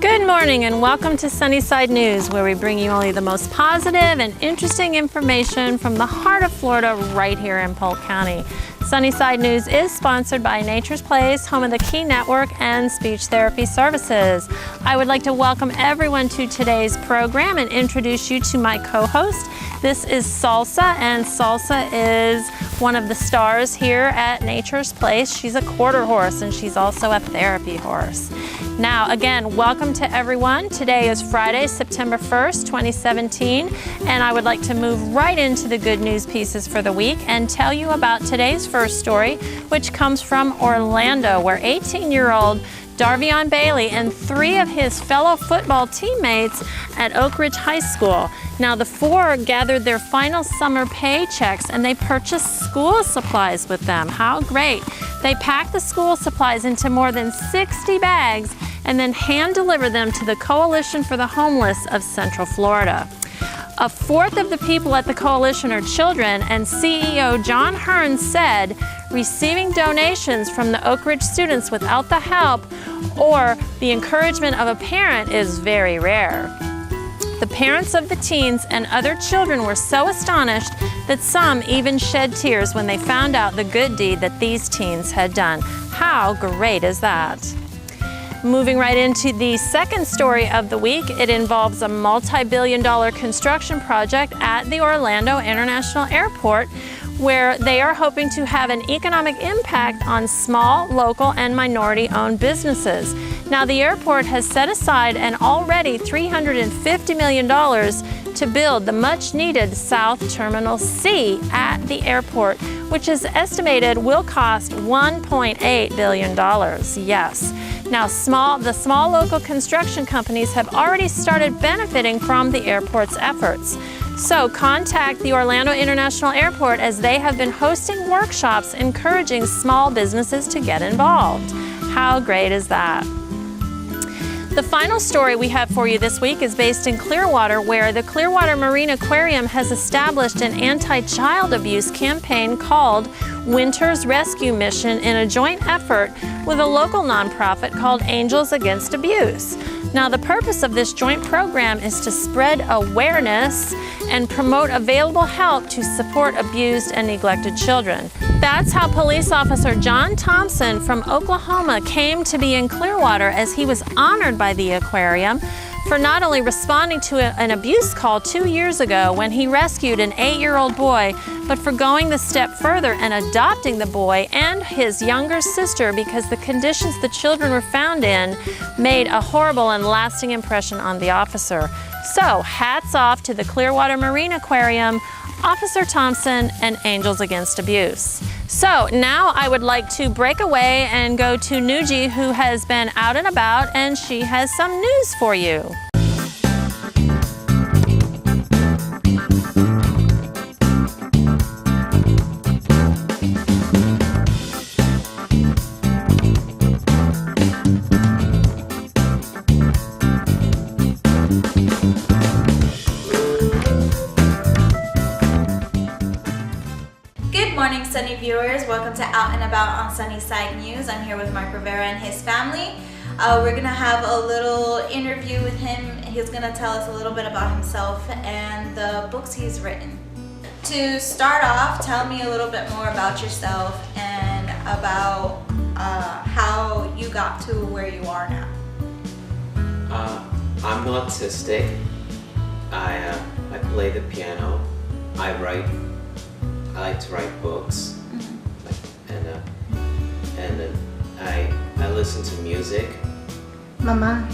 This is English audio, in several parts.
Good morning and welcome to Sunnyside News, where we bring you only the most positive and interesting information from the heart of Florida right here in Polk County. Sunnyside News is sponsored by Nature's Place, home of the Key Network and Speech Therapy Services. I would like to welcome everyone to today's program and introduce you to my co-host. This is Salsa, and Salsa is one of the stars here at Nature's Place. She's a quarter horse and she's also a therapy horse. Now, again, welcome to everyone. Today is Friday, September 1st, 2017, and I would like to move right into the good news pieces for the week and tell you about today's first story, which comes from Orlando, where 18-year-old Darvion Bailey and 3 of his fellow football teammates at Oak Ridge High School. Now, the 4 gathered their final summer paychecks and they purchased school supplies with them. How great! They packed the school supplies into more than 60 bags and then hand-delivered them to the Coalition for the Homeless of Central Florida. A fourth of the people at the coalition are children, and CEO John Hearn said receiving donations from the Oak Ridge students without the help or the encouragement of a parent is very rare. The parents of the teens and other children were so astonished that some even shed tears when they found out the good deed that these teens had done. How great is that? Moving right into the second story of the week, it involves a multi-billion-dollar construction project at the Orlando International Airport, where they are hoping to have an economic impact on small, local, and minority-owned businesses. Now, the airport has set aside an already $350 million to build the much-needed South Terminal C at the airport, which is estimated will cost $1.8 billion. Yes. Now, the small local construction companies have already started benefiting from the airport's efforts. So contact the Orlando International Airport, as they have been hosting workshops encouraging small businesses to get involved. How great is that? The final story we have for you this week is based in Clearwater, where the Clearwater Marine Aquarium has established an anti-child abuse campaign called Winter's Rescue Mission in a joint effort with a local nonprofit called Angels Against Abuse. Now, the purpose of this joint program is to spread awareness and promote available help to support abused and neglected children. That's how police officer John Thompson from Oklahoma came to be in Clearwater, as he was honored by the aquarium for not only responding to an abuse call 2 years ago when he rescued an 8-year-old boy, but for going the step further and adopting the boy and his younger sister, because the conditions the children were found in made a horrible and lasting impression on the officer. So, hats off to the Clearwater Marine Aquarium, Officer Thompson, and Angels Against Abuse. So now I would like to break away and go to Nuji, who has been out and about, and she has some news for you. Good morning, Sunny viewers. Welcome to Out and About on Sunnyside News. I'm here with Marc Rivera and his family. We're going to have a little interview with him. He's going to tell us a little bit about himself and the books he's written. To start off, tell me a little bit more about yourself and about how you got to where you are now. I'm autistic. I play the piano. I like to write books, and I listen to music. Mama.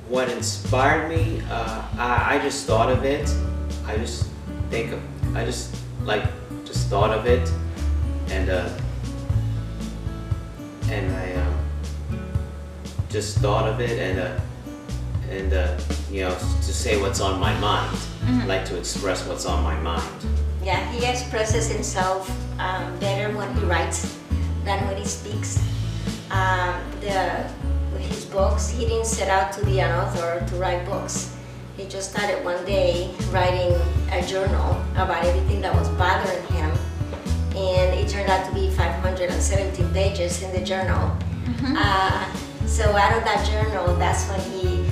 What inspired me? I just thought of it. I just thought of it, and I just thought of it, and you know, to say what's on my mind. I like to express what's on my mind. Yeah, he expresses himself better when he writes than when he speaks. With his books, he didn't set out to be an author, to write books. He just started one day writing a journal about everything that was bothering him, and it turned out to be 517 pages in the journal. So out of that journal, that's when he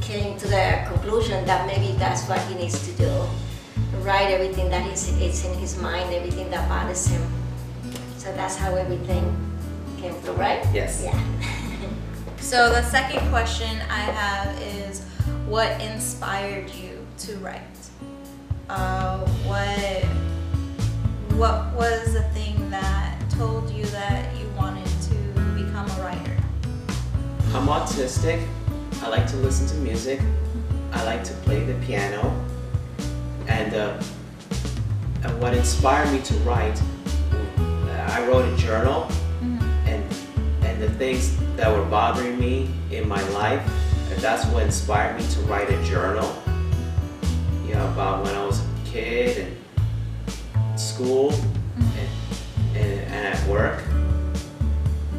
came to the conclusion that maybe that's what he needs to do. Write everything that is in his mind, everything that bothers him. So that's how everything came through, right? Yes. Yeah. So the second question I have is, what inspired you to write? What was the thing that told you that you wanted to become a writer? I'm autistic. I like to listen to music. I like to play the piano. And what inspired me to write, I wrote a journal, and the things that were bothering me in my life, and that's what inspired me to write a journal. You know, about when I was a kid and school and at work.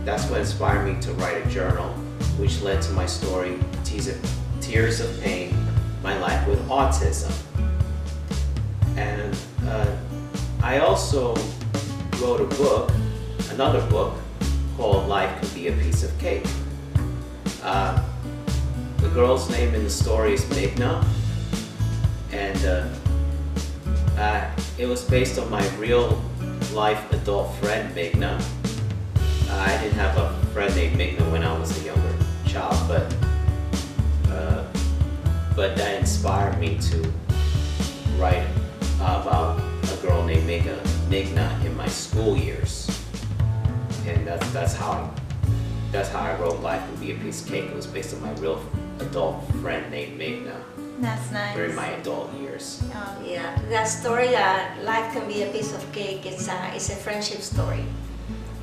That's what inspired me to write a journal, which led to my story, Tears of Pain, My Life with Autism. And I also wrote a book, another book, called Life Could Be a Piece of Cake. The girl's name in the story is Megna, and it was based on my real life adult friend Megna. I didn't have a friend named Megna when I was a younger child, but that inspired me to write about a girl named Megna in my school years, and that's how I wrote Life Could Be a Piece of Cake. It was based on my real adult friend named Megna That's nice. during my adult years. Yeah, that story, Life Can Be a Piece of Cake, it's a friendship story.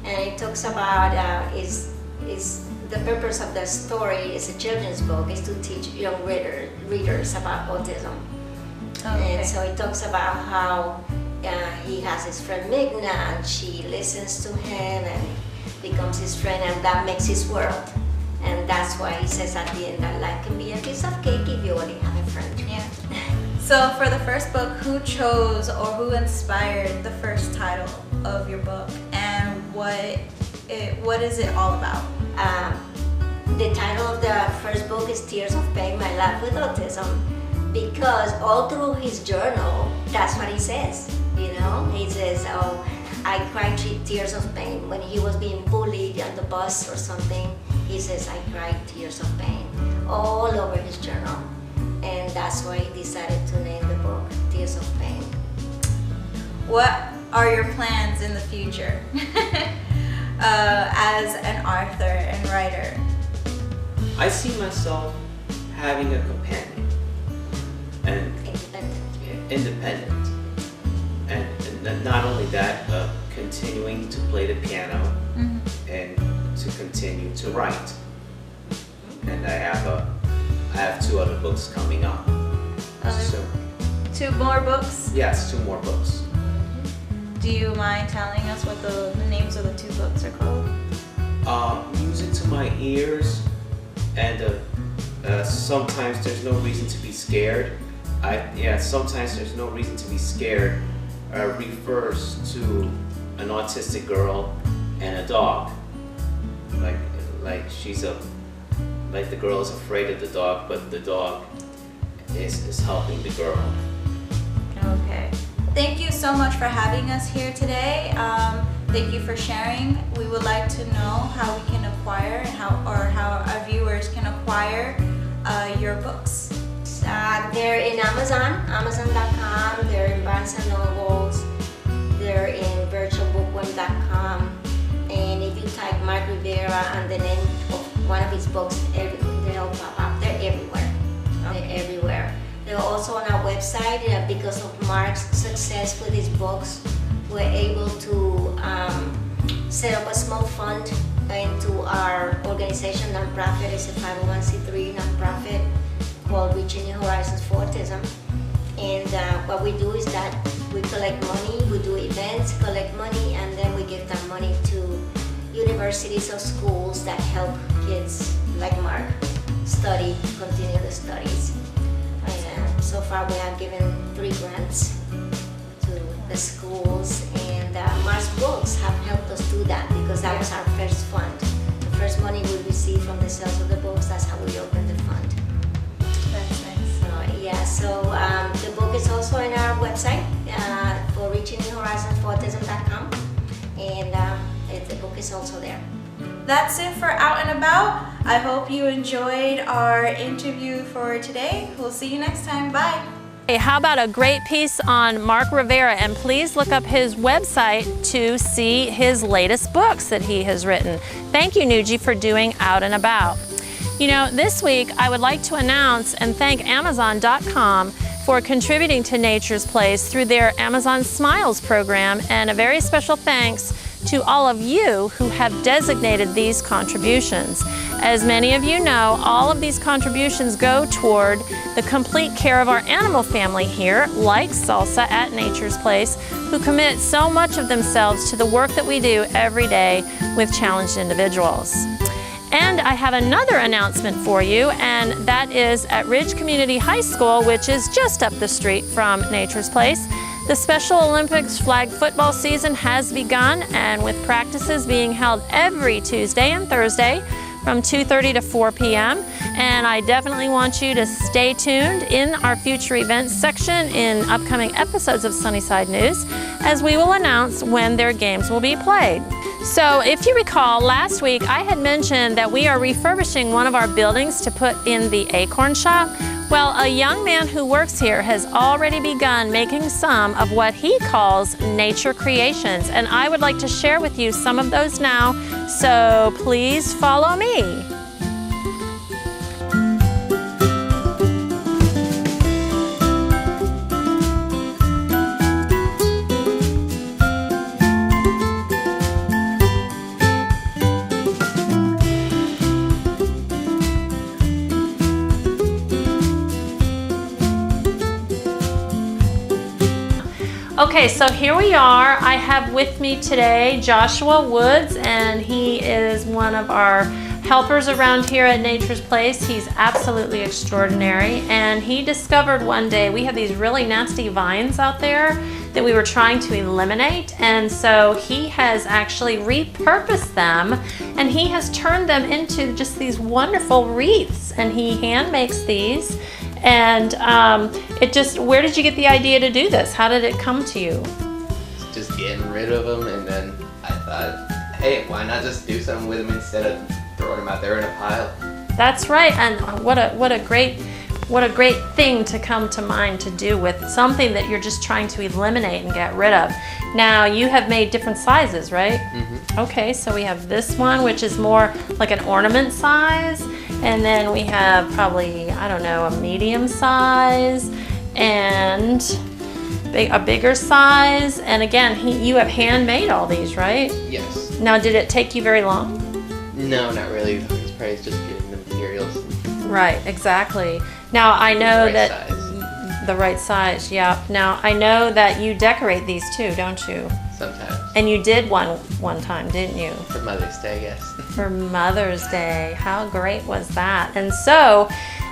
And it talks about, is the purpose of the story is a children's book, is to teach young readers about autism. Okay. And so it talks about how he has his friend Megna, and she listens to him and becomes his friend, and that makes his world. And that's why he says at the end that life can be a piece of cake if you only have a friend. Yeah. So for the first book, who chose or who inspired the first title of your book, and what is it all about? The title of the first book is Tears of Pain, My Life with Autism, because all through his journal, that's what he says. You know, he says, "Oh, I cried tears of pain when he was being bullied on the bus or something." He says, "I cried tears of pain," all over his journal, and that's why he decided to name the book Tears of Pain. What are your plans in the future as an author and writer? I see myself having a companion and independent, and not only that, continuing to play the piano and to continue to write. And I have 2 other books coming up soon. 2 more books? Yes, 2 more books. Do you mind telling us what the names of the 2 books are called? Music to My Ears, and Sometimes There's No Reason to Be Scared. Sometimes There's No Reason to Be Scared refers to an autistic girl and a dog. Like the girl is afraid of the dog, but the dog is helping the girl. Okay. Thank you so much for having us here today. Thank you for sharing. We would like to know how we can acquire and how our viewers can acquire your books. They're in Amazon.com, they're in Barnes & Nobles, they're in virtualbookworm.com, and if you type Marc Rivera and the name of one of his books, they'll pop up. They're everywhere. Okay. They're everywhere. They're also on our website. Because of Marc's success with his books, we're able to set up a small fund into our organization, nonprofit. It's a 501c3 nonprofit called Reaching New Horizons for Autism. And what we do is that we collect money, we do events, collect money, and then we give that money to universities or schools that help kids like Marc. continue the studies. And so far we have given 3 grants to the schools, and Marc's books have helped us do that because that was our first fund. The first money we received from the sales of the books, that's how we opened the fund. That's nice. So the book is also on our website for reachingnew-horizons-for-autism.com, and the book is also there. That's it for Out and About. I hope you enjoyed our interview for today. We'll see you next time. Bye. Hey, how about a great piece on Marc Rivera? And please look up his website to see his latest books that he has written. Thank you, Nuji, for doing Out and About. You know, this week I would like to announce and thank Amazon.com for contributing to Nature's Place through their Amazon Smiles program, and a very special thanks to all of you who have designated these contributions. As many of you know, all of these contributions go toward the complete care of our animal family here, like Salsa at Nature's Place, who commit so much of themselves to the work that we do every day with challenged individuals. And I have another announcement for you, and that is at Ridge Community High School, which is just up the street from Nature's Place. The Special Olympics flag football season has begun, and with practices being held every Tuesday and Thursday from 2:30 to 4 p.m. And I definitely want you to stay tuned in our future events section in upcoming episodes of Sunnyside News, as we will announce when their games will be played. So if you recall, last week I had mentioned that we are refurbishing one of our buildings to put in the Acorn Shop. Well, a young man who works here has already begun making some of what he calls nature creations, and I would like to share with you some of those now, so please follow me. Okay, so here we are. I have with me today Joshua Woods, and he is one of our helpers around here at Nature's Place. He's absolutely extraordinary, and he discovered one day we have these really nasty vines out there that we were trying to eliminate, and so he has actually repurposed them, and he has turned them into just these wonderful wreaths, and he hand makes these. And where did you get the idea to do this? How did it come to you? Just getting rid of them, and then I thought, hey, why not just do something with them instead of throwing them out there in a pile? That's right, and what a great thing to come to mind to do with something that you're just trying to eliminate and get rid of. Now, you have made different sizes, right? Mm-hmm. Okay, so we have this one, which is more like an ornament size, and then we have probably, I don't know, a medium size and a bigger size. And again, you have handmade all these, right? Yes. Now, did it take you very long? No, not really. It's probably just getting the materials. Right, exactly. Now, I know the right size, yeah. Now, I know that you decorate these too, don't you? Sometimes. And you did one time, didn't you? For Mother's Day, yes. For Mother's Day. How great was that? And so,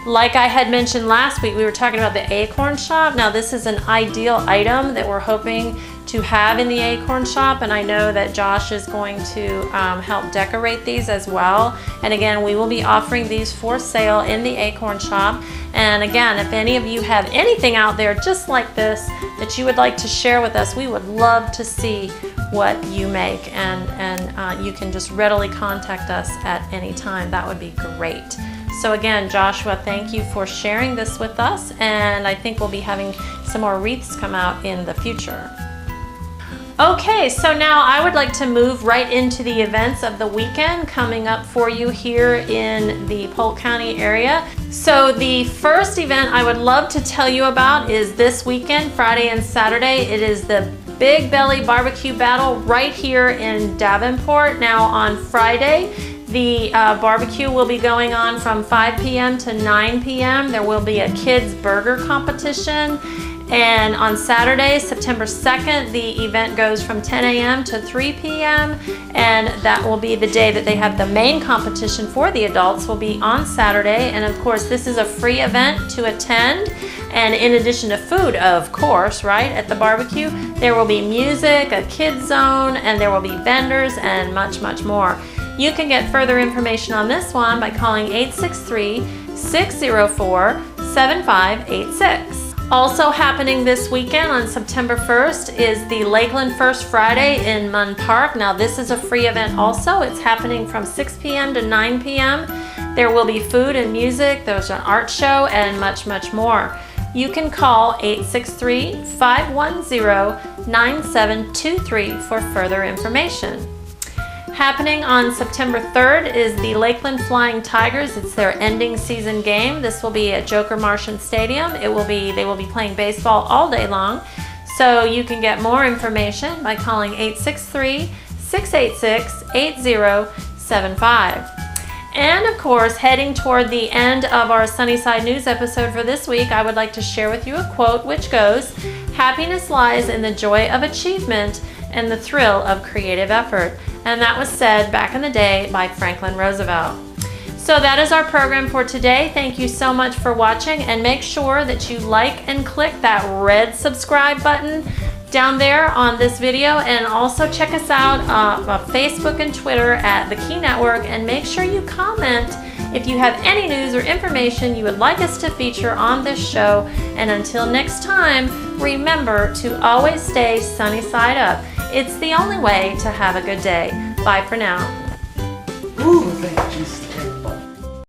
like I had mentioned last week, we were talking about the Acorn Shop. Now, this is an ideal item that we're hoping to have in the Acorn Shop, and I know that Josh is going to help decorate these as well. And again, we will be offering these for sale in the Acorn Shop. And again, if any of you have anything out there just like this that you would like to share with us, we would love to see what you make, and you can just readily contact us at any time. That would be great. So again, Joshua, thank you for sharing this with us, and I think we'll be having some more wreaths come out in the future. Okay, so now I would like to move right into the events of the weekend coming up for you here in the Polk County area. So the first event I would love to tell you about is this weekend, Friday and Saturday. It is the Big Belly Barbecue Battle right here in Davenport. Now on Friday, the barbecue will be going on from 5 p.m. to 9 p.m. There will be a kids burger competition. And on Saturday, September 2nd, the event goes from 10 a.m. to 3 p.m. And that will be the day that they have the main competition for the adults will be on Saturday. And of course, this is a free event to attend. And in addition to food, of course, right, at the barbecue, there will be music, a kids zone, and there will be vendors and much, much more. You can get further information on this one by calling 863-604-7586. Also happening this weekend on September 1st is the Lakeland First Friday in Munn Park. Now this is a free event also. It's happening from 6 p.m. to 9 p.m. There will be food and music, there's an art show, and much, much more. You can call 863-510-9723 for further information. Happening on September 3rd is the Lakeland Flying Tigers. It's their ending season game. This will be at Joker Martian Stadium. They will be playing baseball all day long. So you can get more information by calling 863-686-8075. And of course, heading toward the end of our Sunnyside News episode for this week, I would like to share with you a quote which goes, "Happiness lies in the joy of achievement and the thrill of creative effort." And that was said back in the day by Franklin Roosevelt. So that is our program for today. Thank you so much for watching, and make sure that you like and click that red subscribe button down there on this video, and also check us out on Facebook and Twitter at The Key Network, and make sure you comment if you have any news or information you would like us to feature on this show. And until next time, remember to always stay sunny side up. It's the only way to have a good day. Bye for now. Ooh, thank you.